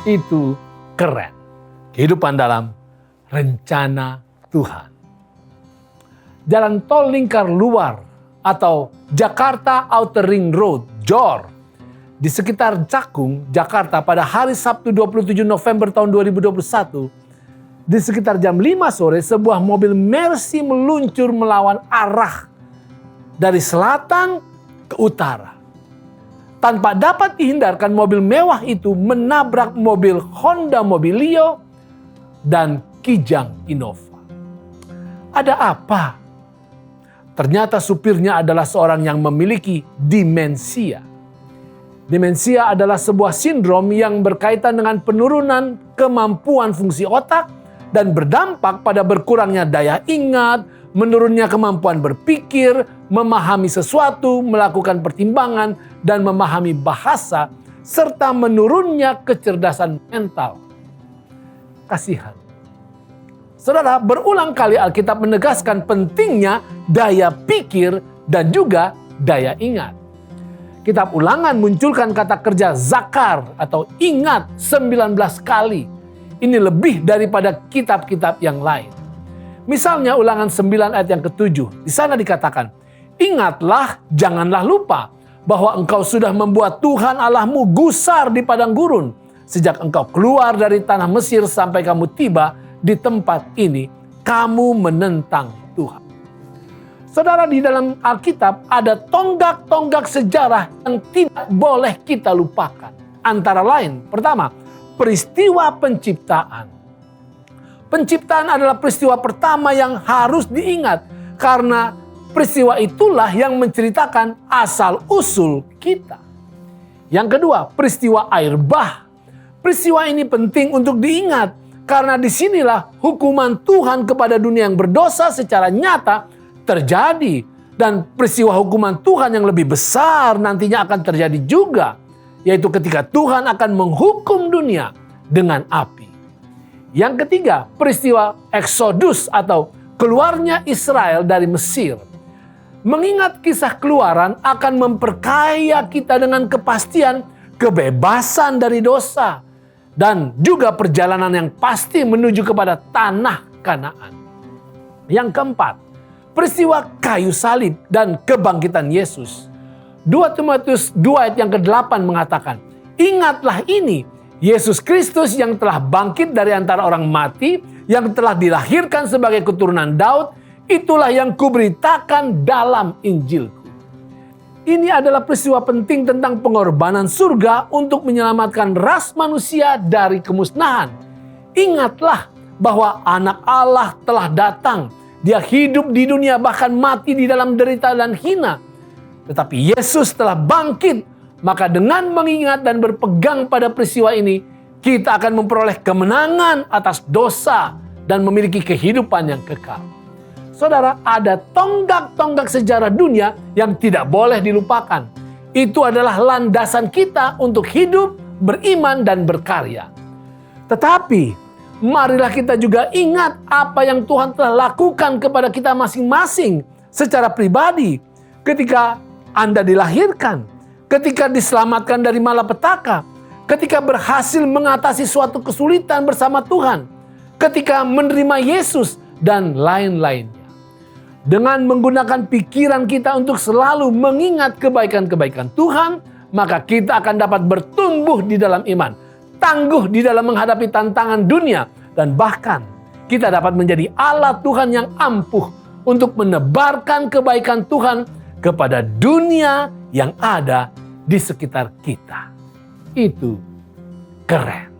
Itu keren. Kehidupan dalam rencana Tuhan. Jalan tol lingkar luar atau Jakarta Outer Ring Road, JOR, di sekitar Cakung, Jakarta pada hari Sabtu 27 November tahun 2021, di sekitar jam 5 sore, sebuah mobil Mercy meluncur melawan arah dari selatan ke utara. Tanpa dapat dihindarkan, mobil mewah itu menabrak mobil Honda Mobilio dan Kijang Innova. Ada apa? Ternyata supirnya adalah seorang yang memiliki demensia. Demensia adalah sebuah sindrom yang berkaitan dengan penurunan kemampuan fungsi otak dan berdampak pada berkurangnya daya ingat, menurunnya kemampuan berpikir, memahami sesuatu, melakukan pertimbangan, dan memahami bahasa, serta menurunnya kecerdasan mental. Kasihan. Saudara, berulang kali Alkitab menegaskan pentingnya daya pikir dan juga daya ingat. Kitab Ulangan munculkan kata kerja zakar atau ingat 19 kali. Ini lebih daripada kitab-kitab yang lain. Misalnya Ulangan 9 ayat yang ke-7. Di sana dikatakan, ingatlah, janganlah lupa bahwa engkau sudah membuat Tuhan Allahmu gusar di padang gurun. Sejak engkau keluar dari tanah Mesir sampai kamu tiba di tempat ini, kamu menentang Tuhan. Saudara, di dalam Alkitab ada tonggak-tonggak sejarah yang tidak boleh kita lupakan. Antara lain, pertama, peristiwa penciptaan. Penciptaan adalah peristiwa pertama yang harus diingat karena peristiwa itulah yang menceritakan asal-usul kita. Yang kedua, peristiwa air bah. Peristiwa ini penting untuk diingat karena disinilah hukuman Tuhan kepada dunia yang berdosa secara nyata terjadi. Dan peristiwa hukuman Tuhan yang lebih besar nantinya akan terjadi juga, yaitu ketika Tuhan akan menghukum dunia dengan api. Yang ketiga, peristiwa Exodus atau keluarnya Israel dari Mesir. Mengingat kisah keluaran akan memperkaya kita dengan kepastian kebebasan dari dosa dan juga perjalanan yang pasti menuju kepada tanah Kanaan. Yang keempat, peristiwa kayu salib dan kebangkitan Yesus. 2 Timotius 2 ayat yang ke-8 mengatakan, ingatlah ini, Yesus Kristus yang telah bangkit dari antara orang mati, yang telah dilahirkan sebagai keturunan Daud, itulah yang kuberitakan dalam Injilku. Ini adalah peristiwa penting tentang pengorbanan surga untuk menyelamatkan ras manusia dari kemusnahan. Ingatlah bahwa anak Allah telah datang. Dia hidup di dunia bahkan mati di dalam derita dan hina. Tetapi Yesus telah bangkit. Maka dengan mengingat dan berpegang pada peristiwa ini, kita akan memperoleh kemenangan atas dosa dan memiliki kehidupan yang kekal. Saudara, ada tonggak-tonggak sejarah dunia yang tidak boleh dilupakan. Itu adalah landasan kita untuk hidup, beriman, dan berkarya. Tetapi, marilah kita juga ingat apa yang Tuhan telah lakukan kepada kita masing-masing secara pribadi. Ketika Anda dilahirkan, ketika diselamatkan dari malapetaka, ketika berhasil mengatasi suatu kesulitan bersama Tuhan, ketika menerima Yesus, dan lain-lainnya. Dengan menggunakan pikiran kita untuk selalu mengingat kebaikan-kebaikan Tuhan, maka kita akan dapat bertumbuh di dalam iman, tangguh di dalam menghadapi tantangan dunia, dan bahkan kita dapat menjadi alat Tuhan yang ampuh untuk menebarkan kebaikan Tuhan kepada dunia yang ada di sekitar kita. Itu keren.